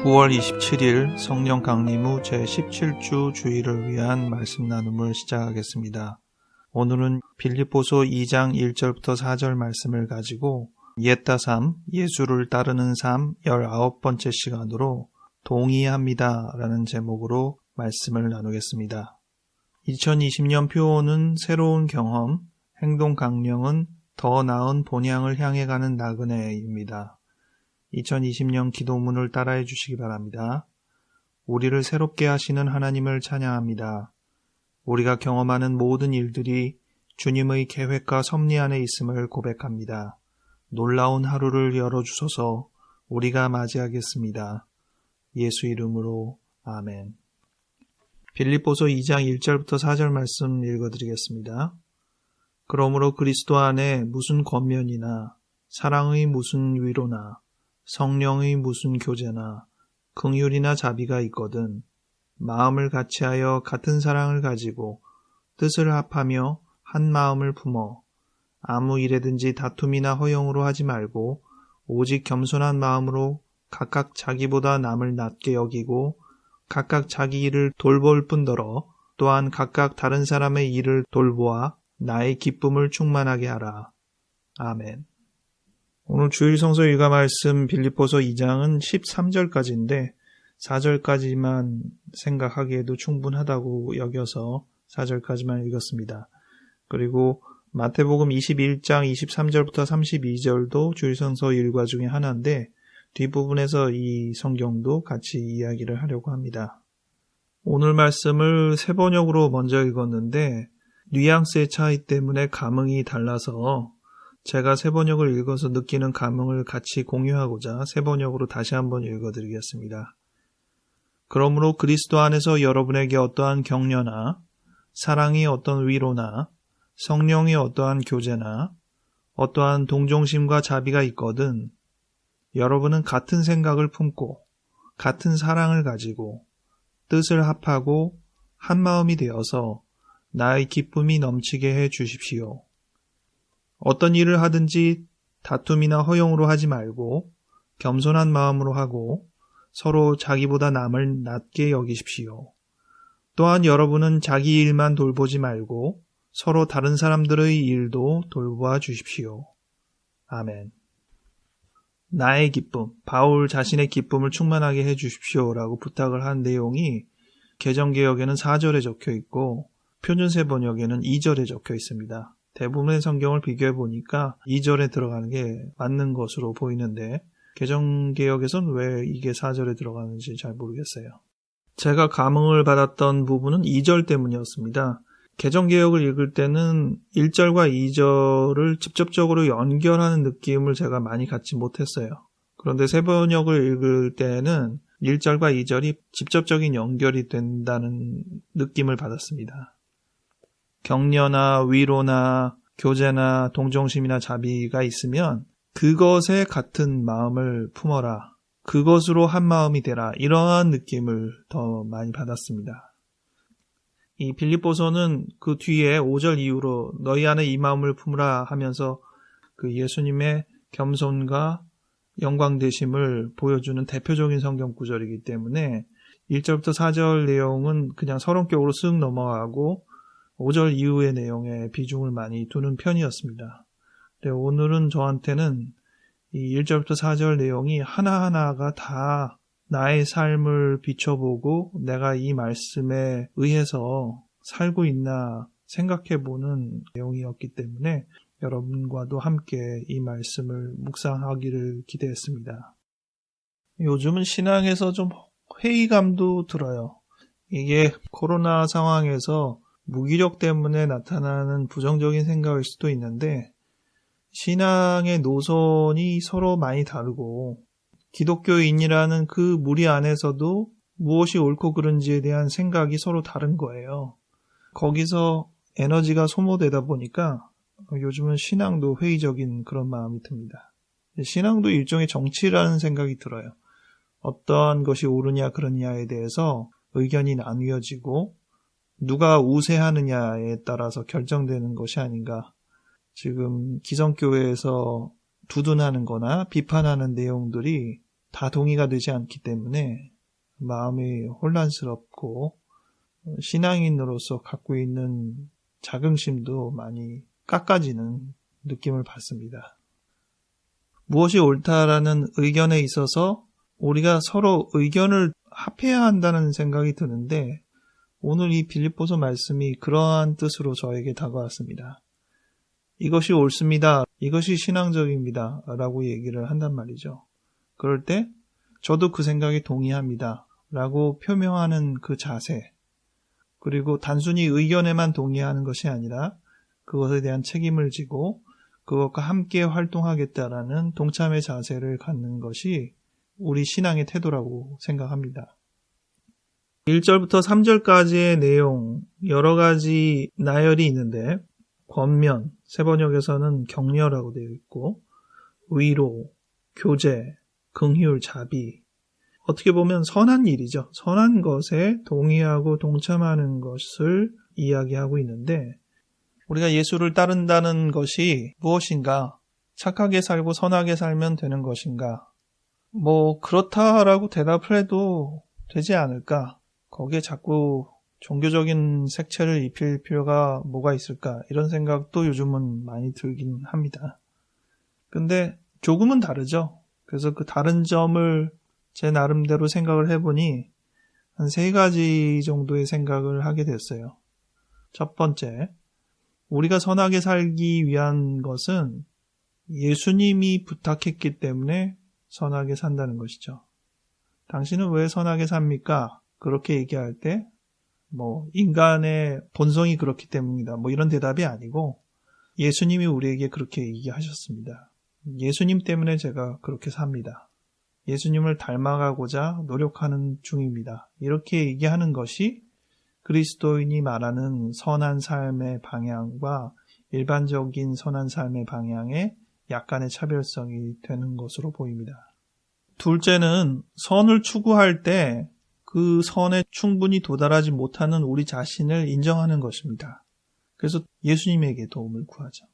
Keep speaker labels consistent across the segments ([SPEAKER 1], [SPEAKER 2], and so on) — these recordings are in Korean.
[SPEAKER 1] 9월 27일 성령 강림 후 제17주 주일을 위한 말씀 나눔을 시작하겠습니다. 오늘은 빌립보서 2장 1절부터 4절 말씀을 가지고 옛다 삶, 예수를 따르는 삶 19번째 시간으로 동의합니다 라는 제목으로 말씀을 나누겠습니다. 2020년 표어는 새로운 경험, 행동 강령은 더 나은 본향을 향해 가는 나그네입니다. 2020년 기도문을 따라해 주시기 바랍니다. 우리를 새롭게 하시는 하나님을 찬양합니다. 우리가 경험하는 모든 일들이 주님의 계획과 섭리 안에 있음을 고백합니다. 놀라운 하루를 열어주소서. 우리가 맞이하겠습니다. 예수 이름으로 아멘. 빌립보서 2장 1절부터 4절 말씀 읽어드리겠습니다. 그러므로 그리스도 안에 무슨 권면이나 사랑의 무슨 위로나 성령의 무슨 교제나 긍휼이나 자비가 있거든 마음을 같이하여 같은 사랑을 가지고 뜻을 합하며 한 마음을 품어 아무 일에든지 다툼이나 허영으로 하지 말고 오직 겸손한 마음으로 각각 자기보다 남을 낮게 여기고 각각 자기 일을 돌볼 뿐더러 또한 각각 다른 사람의 일을 돌보아 나의 기쁨을 충만하게 하라. 아멘. 오늘 주일 성서 일과 말씀 빌립보서 2장은 13절까지인데 4절까지만 생각하기에도 충분하다고 여겨서 4절까지만 읽었습니다. 그리고 마태복음 21장 23절부터 32절도 주일 성서 일과 중에 하나인데 뒷부분에서 이 성경도 같이 이야기를 하려고 합니다. 오늘 말씀을 세 번역으로 먼저 읽었는데 뉘앙스의 차이 때문에 감흥이 달라서 제가 세 번역을 읽어서 느끼는 감흥을 같이 공유하고자 세 번역으로 다시 한번 읽어드리겠습니다. 그러므로 그리스도 안에서 여러분에게 어떠한 격려나 사랑이 어떤 위로나 성령이 어떠한 교제나 어떠한 동정심과 자비가 있거든 여러분은 같은 생각을 품고 같은 사랑을 가지고 뜻을 합하고 한 마음이 되어서 나의 기쁨이 넘치게 해 주십시오. 어떤 일을 하든지 다툼이나 허용으로 하지 말고 겸손한 마음으로 하고 서로 자기보다 남을 낮게 여기십시오. 또한 여러분은 자기 일만 돌보지 말고 서로 다른 사람들의 일도 돌보아 주십시오. 아멘. 나의 기쁨, 바울 자신의 기쁨을 충만하게 해 주십시오라고 부탁을 한 내용이 개정개역에는 4절에 적혀 있고 표준세 번역에는 2절에 적혀 있습니다. 대부분의 성경을 비교해 보니까 2절에 들어가는 게 맞는 것으로 보이는데 개정개역에서는 왜 이게 4절에 들어가는지 잘 모르겠어요. 제가 감흥을 받았던 부분은 2절 때문이었습니다. 개정개역을 읽을 때는 1절과 2절을 직접적으로 연결하는 느낌을 제가 많이 갖지 못했어요. 그런데 세 번역을 읽을 때는 1절과 2절이 직접적인 연결이 된다는 느낌을 받았습니다. 격려나 위로나 교제나 동정심이나 자비가 있으면 그것에 같은 마음을 품어라. 그것으로 한 마음이 되라. 이러한 느낌을 더 많이 받았습니다. 이 빌립보서는 그 뒤에 5절 이후로 너희 안에 이 마음을 품으라 하면서 그 예수님의 겸손과 영광되심을 보여주는 대표적인 성경 구절이기 때문에 1절부터 4절 내용은 그냥 서론격으로 쓱 넘어가고 5절 이후의 내용에 비중을 많이 두는 편이었습니다. 오늘은 저한테는 이 1절부터 4절 내용이 하나하나가 다 나의 삶을 비춰보고 내가 이 말씀에 의해서 살고 있나 생각해보는 내용이었기 때문에 여러분과도 함께 이 말씀을 묵상하기를 기대했습니다. 요즘은 신앙에서 좀 회의감도 들어요. 이게 코로나 상황에서 무기력 때문에 나타나는 부정적인 생각일 수도 있는데 신앙의 노선이 서로 많이 다르고 기독교인이라는 그 무리 안에서도 무엇이 옳고 그른지에 대한 생각이 서로 다른 거예요. 거기서 에너지가 소모되다 보니까 요즘은 신앙도 회의적인 그런 마음이 듭니다. 신앙도 일종의 정치라는 생각이 들어요. 어떠한 것이 옳으냐 그러냐에 대해서 의견이 나뉘어지고 누가 우세하느냐에 따라서 결정되는 것이 아닌가. 지금 기성교회에서 두둔하는 거나 비판하는 내용들이 다 동의가 되지 않기 때문에 마음이 혼란스럽고 신앙인으로서 갖고 있는 자긍심도 많이 깎아지는 느낌을 받습니다. 무엇이 옳다라는 의견에 있어서 우리가 서로 의견을 합해야 한다는 생각이 드는데 오늘 이 빌립보서 말씀이 그러한 뜻으로 저에게 다가왔습니다. 이것이 옳습니다. 이것이 신앙적입니다. 라고 얘기를 한단 말이죠. 그럴 때 저도 그 생각에 동의합니다. 라고 표명하는 그 자세, 그리고 단순히 의견에만 동의하는 것이 아니라 그것에 대한 책임을 지고 그것과 함께 활동하겠다라는 동참의 자세를 갖는 것이 우리 신앙의 태도라고 생각합니다. 1절부터 3절까지의 내용, 여러 가지 나열이 있는데 권면, 세번역에서는 격려라고 되어 있고 위로, 교제, 긍휼, 자비, 어떻게 보면 선한 일이죠. 선한 것에 동의하고 동참하는 것을 이야기하고 있는데 우리가 예수를 따른다는 것이 무엇인가? 착하게 살고 선하게 살면 되는 것인가? 그렇다라고 대답을 해도 되지 않을까? 거기에 자꾸 종교적인 색채를 입힐 필요가 뭐가 있을까? 이런 생각도 요즘은 많이 들긴 합니다. 근데 조금은 다르죠. 그래서 그 다른 점을 제 나름대로 생각을 해보니 한 3가지 정도의 생각을 하게 됐어요. 첫 번째, 우리가 선하게 살기 위한 것은 예수님이 부탁했기 때문에 선하게 산다는 것이죠. 당신은 왜 선하게 삽니까? 그렇게 얘기할 때 인간의 본성이 그렇기 때문이다. 이런 대답이 아니고 예수님이 우리에게 그렇게 얘기하셨습니다. 예수님 때문에 제가 그렇게 삽니다. 예수님을 닮아가고자 노력하는 중입니다. 이렇게 얘기하는 것이 그리스도인이 말하는 선한 삶의 방향과 일반적인 선한 삶의 방향에 약간의 차별성이 되는 것으로 보입니다. 둘째는 선을 추구할 때 그 선에 충분히 도달하지 못하는 우리 자신을 인정하는 것입니다. 그래서 예수님에게 도움을 구하죠.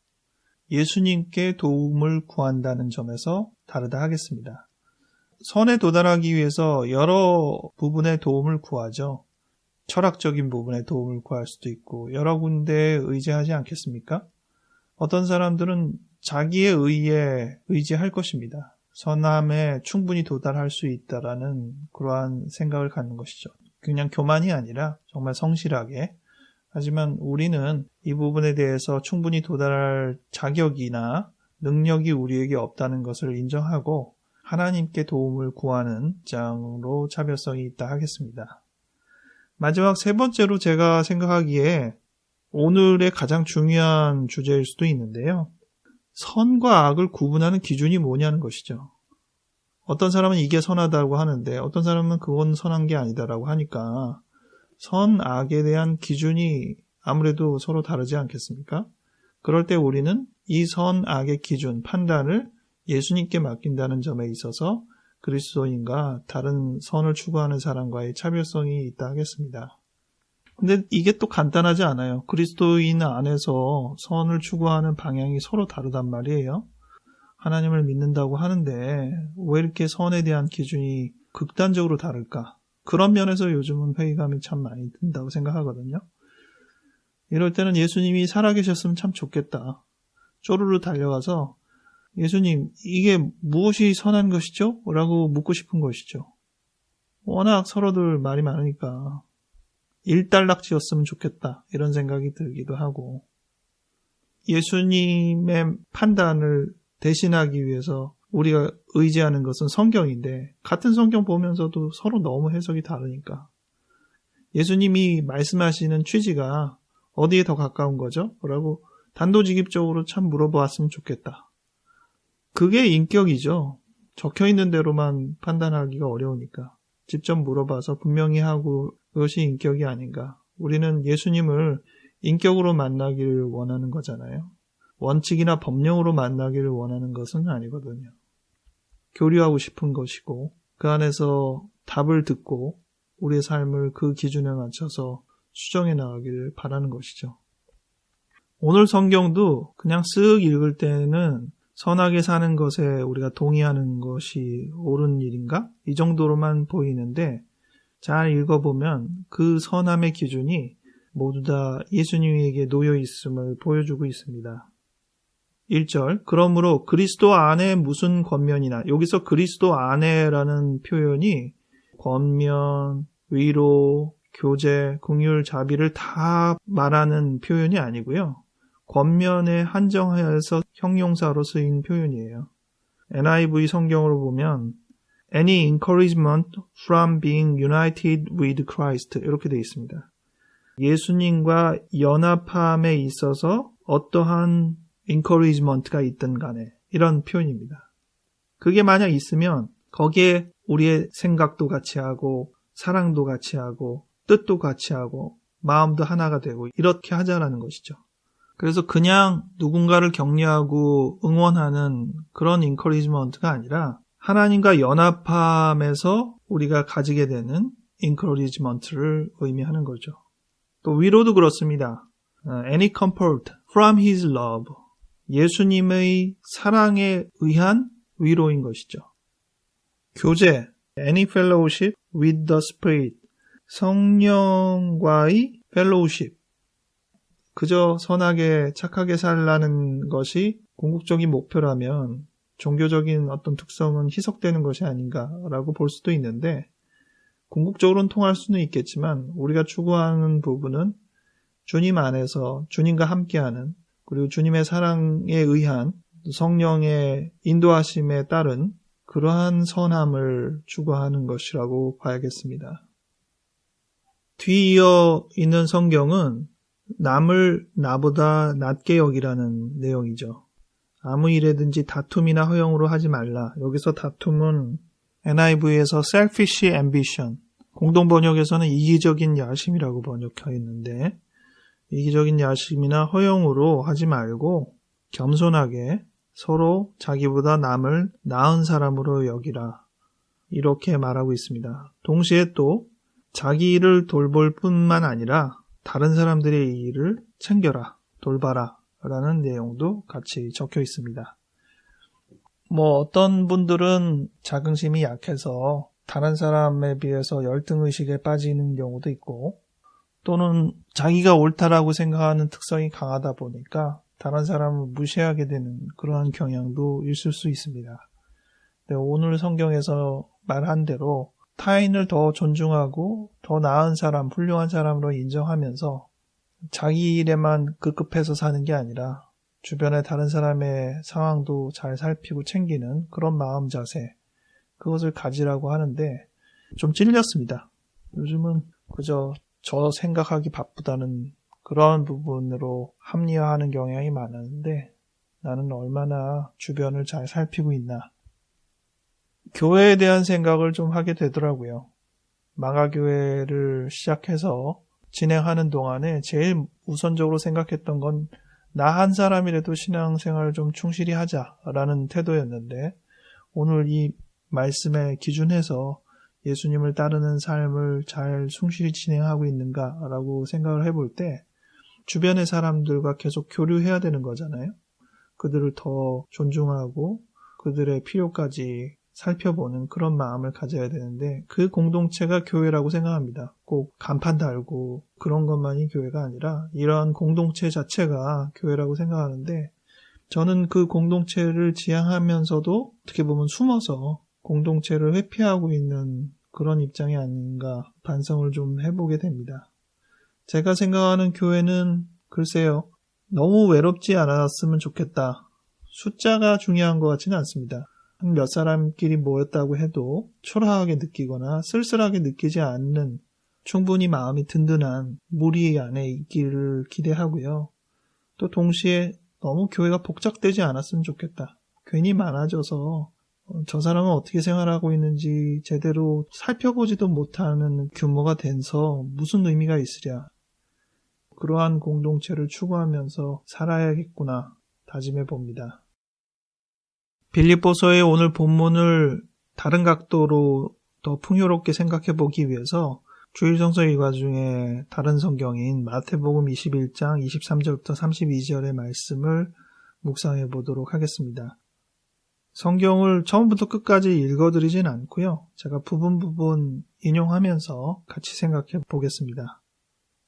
[SPEAKER 1] 예수님께 도움을 구한다는 점에서 다르다 하겠습니다. 선에 도달하기 위해서 여러 부분의 도움을 구하죠. 철학적인 부분에 도움을 구할 수도 있고 여러 군데에 의지하지 않겠습니까? 어떤 사람들은 자기의 의에 의지할 것입니다. 선함에 충분히 도달할 수 있다라는 그러한 생각을 갖는 것이죠. 그냥 교만이 아니라 정말 성실하게. 하지만 우리는 이 부분에 대해서 충분히 도달할 자격이나 능력이 우리에게 없다는 것을 인정하고 하나님께 도움을 구하는 입장으로 차별성이 있다 하겠습니다. 마지막 3번째로 제가 생각하기에 오늘의 가장 중요한 주제일 수도 있는데요. 선과 악을 구분하는 기준이 뭐냐는 것이죠. 어떤 사람은 이게 선하다고 하는데 어떤 사람은 그건 선한 게 아니다라고 하니까 선, 악에 대한 기준이 아무래도 서로 다르지 않겠습니까? 그럴 때 우리는 이 선, 악의 기준, 판단을 예수님께 맡긴다는 점에 있어서 그리스도인과 다른 선을 추구하는 사람과의 차별성이 있다 하겠습니다. 근데 이게 또 간단하지 않아요. 그리스도인 안에서 선을 추구하는 방향이 서로 다르단 말이에요. 하나님을 믿는다고 하는데 왜 이렇게 선에 대한 기준이 극단적으로 다를까? 그런 면에서 요즘은 회의감이 참 많이 든다고 생각하거든요. 이럴 때는 예수님이 살아계셨으면 참 좋겠다. 쪼르르 달려가서 예수님, 이게 무엇이 선한 것이죠? 라고 묻고 싶은 것이죠. 워낙 서로들 말이 많으니까 일단락지였으면 좋겠다. 이런 생각이 들기도 하고 예수님의 판단을 대신하기 위해서 우리가 의지하는 것은 성경인데 같은 성경 보면서도 서로 너무 해석이 다르니까 예수님이 말씀하시는 취지가 어디에 더 가까운 거죠? 라고 단도직입적으로 참 물어보았으면 좋겠다. 그게 인격이죠. 적혀있는 대로만 판단하기가 어려우니까 직접 물어봐서 분명히 하고 그것이 인격이 아닌가. 우리는 예수님을 인격으로 만나기를 원하는 거잖아요. 원칙이나 법령으로 만나기를 원하는 것은 아니거든요. 교류하고 싶은 것이고 그 안에서 답을 듣고 우리의 삶을 그 기준에 맞춰서 수정해 나가기를 바라는 것이죠. 오늘 성경도 그냥 쓱 읽을 때는 선하게 사는 것에 우리가 동의하는 것이 옳은 일인가? 이 정도로만 보이는데 잘 읽어보면 그 선함의 기준이 모두 다 예수님에게 놓여 있음을 보여주고 있습니다. 1절, 그러므로 그리스도 안에 무슨 권면이나, 여기서 그리스도 안에라는 표현이 권면, 위로, 교제, 긍휼, 자비를 다 말하는 표현이 아니고요. 권면에 한정하여서 형용사로 쓰인 표현이에요. NIV 성경으로 보면 Any encouragement from being united with Christ 이렇게 되어 있습니다. 예수님과 연합함에 있어서 어떠한 encouragement가 있든 간에 이런 표현입니다. 그게 만약 있으면 거기에 우리의 생각도 같이 하고 사랑도 같이 하고 뜻도 같이 하고 마음도 하나가 되고 이렇게 하자라는 것이죠. 그래서 그냥 누군가를 격려하고 응원하는 그런 encouragement가 아니라 하나님과 연합함에서 우리가 가지게 되는 encouragement를 의미하는 거죠. 또 위로도 그렇습니다. Any comfort from His love. 예수님의 사랑에 의한 위로인 것이죠. 교제, any fellowship with the Spirit. 성령과의 fellowship. 그저 선하게 착하게 살라는 것이 궁극적인 목표라면 종교적인 어떤 특성은 희석되는 것이 아닌가라고 볼 수도 있는데 궁극적으로는 통할 수는 있겠지만 우리가 추구하는 부분은 주님 안에서 주님과 함께하는 그리고 주님의 사랑에 의한 성령의 인도하심에 따른 그러한 선함을 추구하는 것이라고 봐야겠습니다. 뒤이어 있는 성경은 남을 나보다 낮게 여기라는 내용이죠. 아무 일에든지 다툼이나 허영으로 하지 말라. 여기서 다툼은 NIV에서 selfish ambition, 공동번역에서는 이기적인 야심이라고 번역하여 있는데 이기적인 야심이나 허영으로 하지 말고 겸손하게 서로 자기보다 남을 나은 사람으로 여기라. 이렇게 말하고 있습니다. 동시에 또 자기 일을 돌볼 뿐만 아니라 다른 사람들의 일을 챙겨라, 돌봐라 라는 내용도 같이 적혀 있습니다. 어떤 분들은 자긍심이 약해서 다른 사람에 비해서 열등의식에 빠지는 경우도 있고 또는 자기가 옳다라고 생각하는 특성이 강하다 보니까 다른 사람을 무시하게 되는 그러한 경향도 있을 수 있습니다. 오늘 성경에서 말한 대로 타인을 더 존중하고 더 나은 사람, 훌륭한 사람으로 인정하면서 자기 일에만 급급해서 사는 게 아니라 주변의 다른 사람의 상황도 잘 살피고 챙기는 그런 마음 자세, 그것을 가지라고 하는데 좀 찔렸습니다. 요즘은 그저 저 생각하기 바쁘다는 그런 부분으로 합리화하는 경향이 많았는데 나는 얼마나 주변을 잘 살피고 있나. 교회에 대한 생각을 좀 하게 되더라고요. 마가교회를 시작해서 진행하는 동안에 제일 우선적으로 생각했던 건 나 한 사람이라도 신앙생활을 좀 충실히 하자라는 태도였는데 오늘 이 말씀에 기준해서 예수님을 따르는 삶을 잘 충실히 진행하고 있는가라고 생각을 해볼 때 주변의 사람들과 계속 교류해야 되는 거잖아요. 그들을 더 존중하고 그들의 필요까지 살펴보는 그런 마음을 가져야 되는데 그 공동체가 교회라고 생각합니다. 꼭 간판 달고 그런 것만이 교회가 아니라 이러한 공동체 자체가 교회라고 생각하는데 저는 그 공동체를 지향하면서도 어떻게 보면 숨어서 공동체를 회피하고 있는 그런 입장이 아닌가 반성을 좀 해보게 됩니다. 제가 생각하는 교회는 글쎄요, 너무 외롭지 않았으면 좋겠다. 숫자가 중요한 것 같지는 않습니다. 몇 사람끼리 모였다고 해도 초라하게 느끼거나 쓸쓸하게 느끼지 않는 충분히 마음이 든든한 무리 안에 있기를 기대하고요. 또 동시에 너무 교회가 복잡되지 않았으면 좋겠다. 괜히 많아져서 저 사람은 어떻게 생활하고 있는지 제대로 살펴보지도 못하는 규모가 돼서 무슨 의미가 있으랴. 그러한 공동체를 추구하면서 살아야겠구나 다짐해 봅니다. 빌립보서의 오늘 본문을 다른 각도로 더 풍요롭게 생각해 보기 위해서 주일성서 일과 중에 다른 성경인 마태복음 21장 23절부터 32절의 말씀을 묵상해 보도록 하겠습니다. 성경을 처음부터 끝까지 읽어드리진 않고요. 제가 부분 인용하면서 같이 생각해 보겠습니다.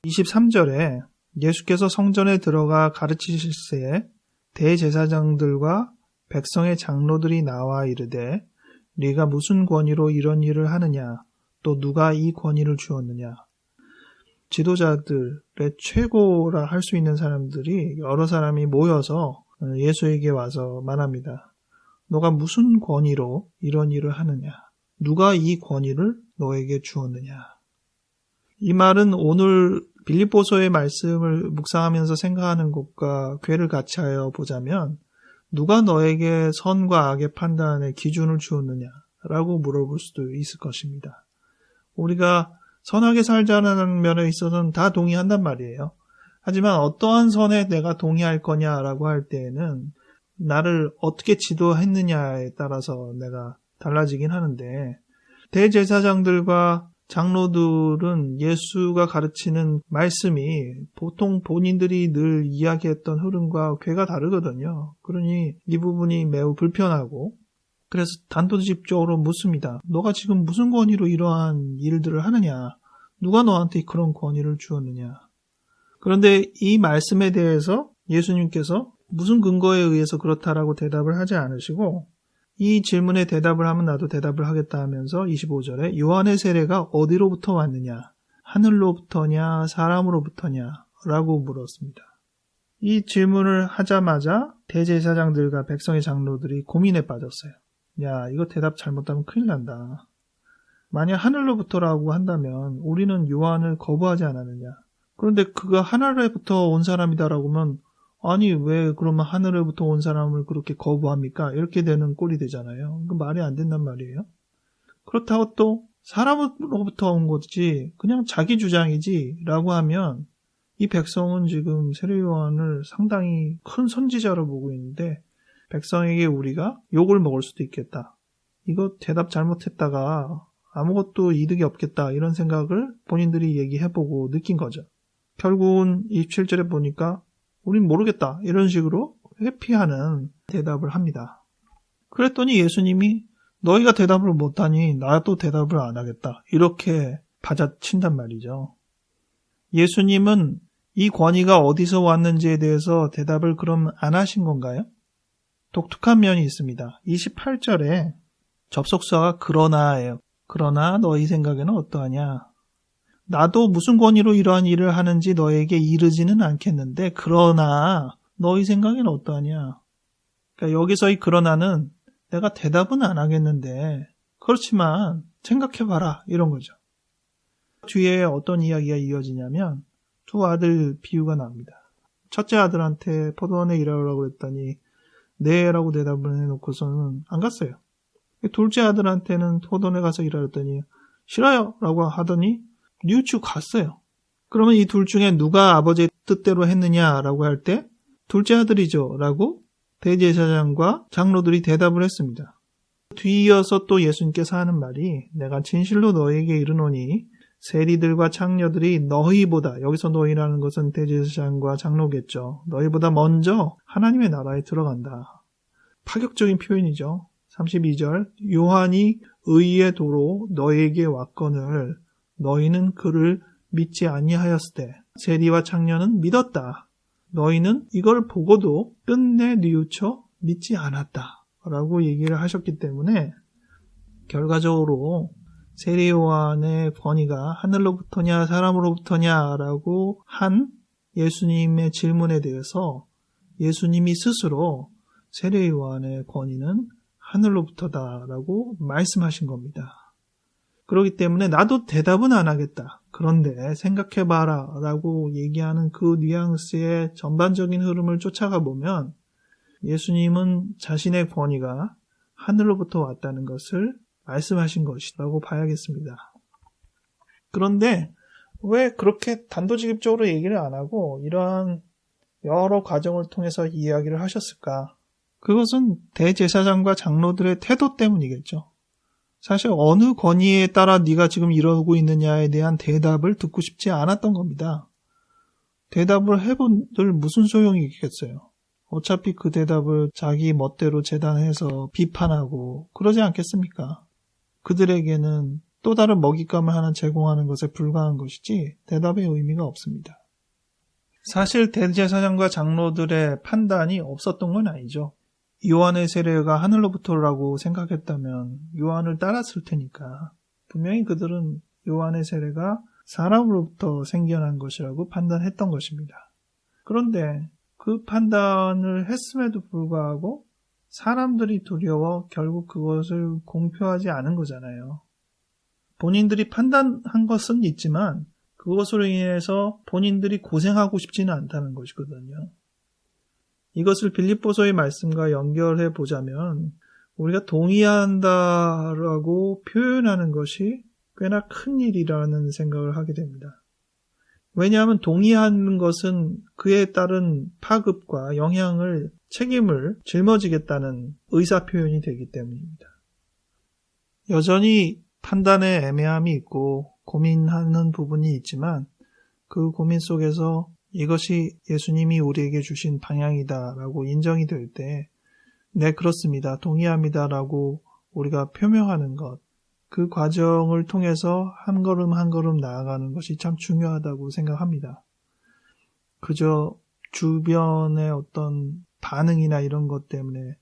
[SPEAKER 1] 23절에 예수께서 성전에 들어가 가르치실 때에 대제사장들과 백성의 장로들이 나와 이르되 네가 무슨 권위로 이런 일을 하느냐? 또 누가 이 권위를 주었느냐? 지도자들의 최고라 할 수 있는 사람들이 여러 사람이 모여서 예수에게 와서 말합니다. 너가 무슨 권위로 이런 일을 하느냐? 누가 이 권위를 너에게 주었느냐? 이 말은 오늘 빌립보서의 말씀을 묵상하면서 생각하는 것과 궤를 같이 하여 보자면 누가 너에게 선과 악의 판단의 기준을 주었느냐라고 물어볼 수도 있을 것입니다. 우리가 선하게 살자는 면에 있어서는 다 동의한단 말이에요. 하지만 어떠한 선에 내가 동의할 거냐라고 할 때에는 나를 어떻게 지도했느냐에 따라서 내가 달라지긴 하는데 대제사장들과 장로들은 예수가 가르치는 말씀이 보통 본인들이 늘 이야기했던 흐름과 궤가 다르거든요. 그러니 이 부분이 매우 불편하고 그래서 단도직입적으로 묻습니다. 너가 지금 무슨 권위로 이러한 일들을 하느냐? 누가 너한테 그런 권위를 주었느냐? 그런데 이 말씀에 대해서 예수님께서 무슨 근거에 의해서 그렇다라고 대답을 하지 않으시고 이 질문에 대답을 하면 나도 대답을 하겠다 하면서 25절에 요한의 세례가 어디로부터 왔느냐? 하늘로부터냐? 사람으로부터냐? 라고 물었습니다. 이 질문을 하자마자 대제사장들과 백성의 장로들이 고민에 빠졌어요. 야, 이거 대답 잘못하면 큰일 난다. 만약 하늘로부터라고 한다면 우리는 요한을 거부하지 않았느냐? 그런데 그가 하늘로부터 온 사람이다라고 하면 아니 왜 그러면 하늘로부터 온 사람을 그렇게 거부합니까? 이렇게 되는 꼴이 되잖아요. 그 말이 안 된단 말이에요. 그렇다고 또 사람으로부터 온 거지 그냥 자기 주장이지 라고 하면 이 백성은 지금 세례 요한을 상당히 큰 선지자로 보고 있는데 백성에게 우리가 욕을 먹을 수도 있겠다. 이거 대답 잘못했다가 아무것도 이득이 없겠다 이런 생각을 본인들이 얘기해보고 느낀 거죠. 결국은 27절에 보니까 우린 모르겠다 이런 식으로 회피하는 대답을 합니다. 그랬더니 예수님이 너희가 대답을 못하니 나도 대답을 안 하겠다 이렇게 받아친단 말이죠. 예수님은 이 권위가 어디서 왔는지에 대해서 대답을 그럼 안 하신 건가요? 독특한 면이 있습니다. 28절에 접속사가 그러나예요. 그러나 너희 생각에는 어떠하냐? 나도 무슨 권위로 이러한 일을 하는지 너에게 이르지는 않겠는데 그러나 너희 생각에는 어떠하냐? 그러니까 여기서의 그러나는 내가 대답은 안 하겠는데 그렇지만 생각해봐라 이런 거죠. 뒤에 어떤 이야기가 이어지냐면 두 아들 비유가 나옵니다. 첫째 아들한테 포도원에 일하라고 했더니 네라고 대답을 해놓고서는 안 갔어요. 둘째 아들한테는 포도원에 가서 일하랬더니 싫어요 라고 하더니 뉘우치고 갔어요. 그러면 이 둘 중에 누가 아버지의 뜻대로 했느냐라고 할 때 둘째 아들이죠 라고 대제사장과 장로들이 대답을 했습니다. 뒤이어서 또 예수님께서 하는 말이 내가 진실로 너희에게 이르노니 세리들과 창녀들이 너희보다, 여기서 너희라는 것은 대제사장과 장로겠죠. 너희보다 먼저 하나님의 나라에 들어간다. 파격적인 표현이죠. 32절 요한이 의의 도로 너희에게 왔거늘 너희는 그를 믿지 아니하였을 때 세리와 창녀는 믿었다. 너희는 이걸 보고도 끝내 뉘우쳐 믿지 않았다. 라고 얘기를 하셨기 때문에 결과적으로 세례 요한의 권위가 하늘로부터냐 사람으로부터냐라고 한 예수님의 질문에 대해서 예수님이 스스로 세례 요한의 권위는 하늘로부터다라고 말씀하신 겁니다. 그렇기 때문에 나도 대답은 안 하겠다. 그런데 생각해봐라 라고 얘기하는 그 뉘앙스의 전반적인 흐름을 쫓아가 보면 예수님은 자신의 권위가 하늘로부터 왔다는 것을 말씀하신 것이라고 봐야겠습니다. 그런데 왜 그렇게 단도직입적으로 얘기를 안 하고 이러한 여러 과정을 통해서 이야기를 하셨을까? 그것은 대제사장과 장로들의 태도 때문이겠죠. 사실 어느 권위에 따라 네가 지금 이러고 있느냐에 대한 대답을 듣고 싶지 않았던 겁니다. 대답을 해본들 무슨 소용이 있겠어요? 어차피 그 대답을 자기 멋대로 재단해서 비판하고 그러지 않겠습니까? 그들에게는 또 다른 먹잇감을 하나 제공하는 것에 불과한 것이지 대답의 의미가 없습니다. 사실 대제사장과 장로들의 판단이 없었던 건 아니죠. 요한의 세례가 하늘로부터라고 생각했다면 요한을 따랐을 테니까 분명히 그들은 요한의 세례가 사람으로부터 생겨난 것이라고 판단했던 것입니다. 그런데 그 판단을 했음에도 불구하고 사람들이 두려워 결국 그것을 공표하지 않은 거잖아요. 본인들이 판단한 것은 있지만 그것으로 인해서 본인들이 고생하고 싶지는 않다는 것이거든요. 이것을 빌립보서의 말씀과 연결해 보자면 우리가 동의한다라고 표현하는 것이 꽤나 큰 일이라는 생각을 하게 됩니다. 왜냐하면 동의하는 것은 그에 따른 파급과 영향을, 책임을 짊어지겠다는 의사표현이 되기 때문입니다. 여전히 판단에 애매함이 있고 고민하는 부분이 있지만 그 고민 속에서 이것이 예수님이 우리에게 주신 방향이다라고 인정이 될 때 네, 그렇습니다. 동의합니다라고 우리가 표명하는 것, 그 과정을 통해서 한 걸음 한 걸음 나아가는 것이 참 중요하다고 생각합니다. 그저 주변의 어떤 반응이나 이런 것 때문에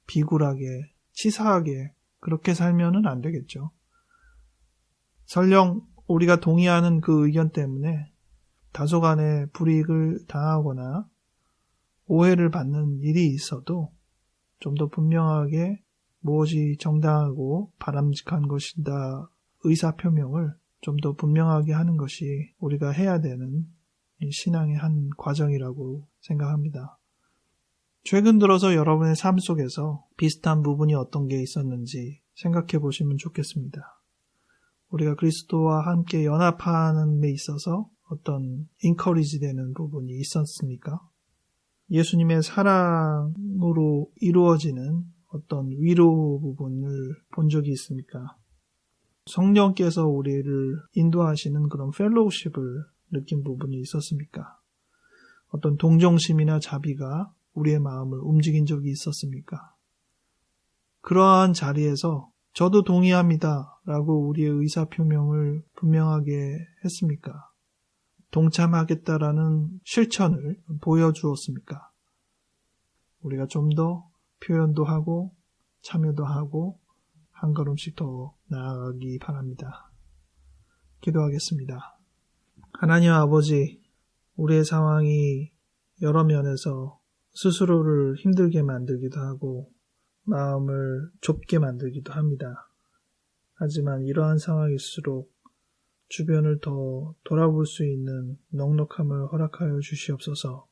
[SPEAKER 1] 비굴하게, 치사하게 그렇게 살면은 안 되겠죠. 설령 우리가 동의하는 그 의견 때문에 다소간의 불이익을 당하거나 오해를 받는 일이 있어도 좀 더 분명하게 무엇이 정당하고 바람직한 것이다 의사표명을 좀 더 분명하게 하는 것이 우리가 해야 되는 신앙의 한 과정이라고 생각합니다. 최근 들어서 여러분의 삶 속에서 비슷한 부분이 어떤 게 있었는지 생각해 보시면 좋겠습니다. 우리가 그리스도와 함께 연합하는 데 있어서 어떤 인커리지 되는 부분이 있었습니까? 예수님의 사랑으로 이루어지는 어떤 위로 부분을 본 적이 있습니까? 성령께서 우리를 인도하시는 그런 펠로우십을 느낀 부분이 있었습니까? 어떤 동정심이나 자비가 우리의 마음을 움직인 적이 있었습니까? 그러한 자리에서 저도 동의합니다 라고 우리의 의사표명을 분명하게 했습니까? 동참하겠다라는 실천을 보여주었습니까? 우리가 좀 더 표현도 하고 참여도 하고 한 걸음씩 더 나아가기 바랍니다. 기도하겠습니다. 하나님 아버지, 우리의 상황이 여러 면에서 스스로를 힘들게 만들기도 하고 마음을 좁게 만들기도 합니다. 하지만 이러한 상황일수록 주변을 더 돌아볼 수 있는 넉넉함을 허락하여 주시옵소서.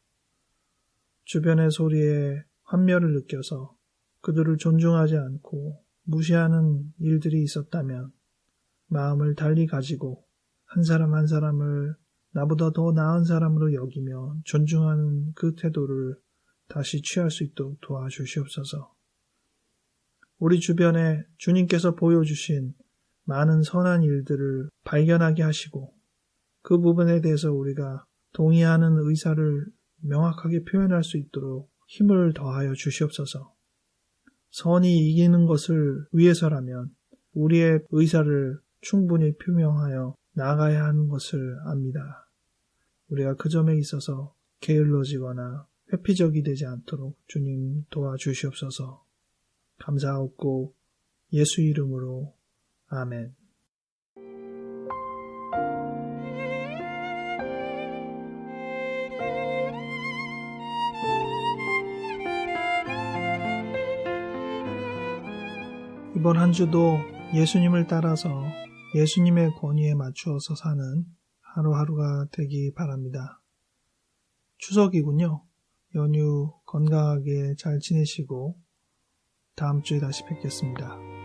[SPEAKER 1] 주변의 소리에 환멸을 느껴서 그들을 존중하지 않고 무시하는 일들이 있었다면 마음을 달리 가지고 한 사람 한 사람을 나보다 더 나은 사람으로 여기며 존중하는 그 태도를 다시 취할 수 있도록 도와주시옵소서. 우리 주변에 주님께서 보여주신 많은 선한 일들을 발견하게 하시고 그 부분에 대해서 우리가 동의하는 의사를 명확하게 표현할 수 있도록 힘을 더하여 주시옵소서. 선이 이기는 것을 위해서라면 우리의 의사를 충분히 표명하여 나아가야 하는 것을 압니다. 우리가 그 점에 있어서 게을러지거나 회피적이 되지 않도록 주님 도와주시옵소서. 감사하옵고 예수 이름으로 아멘. 이번 한 주도 예수님을 따라서 예수님의 권위에 맞추어서 사는 하루하루가 되기 바랍니다. 추석이군요. 연휴 건강하게 잘 지내시고 다음 주에 다시 뵙겠습니다.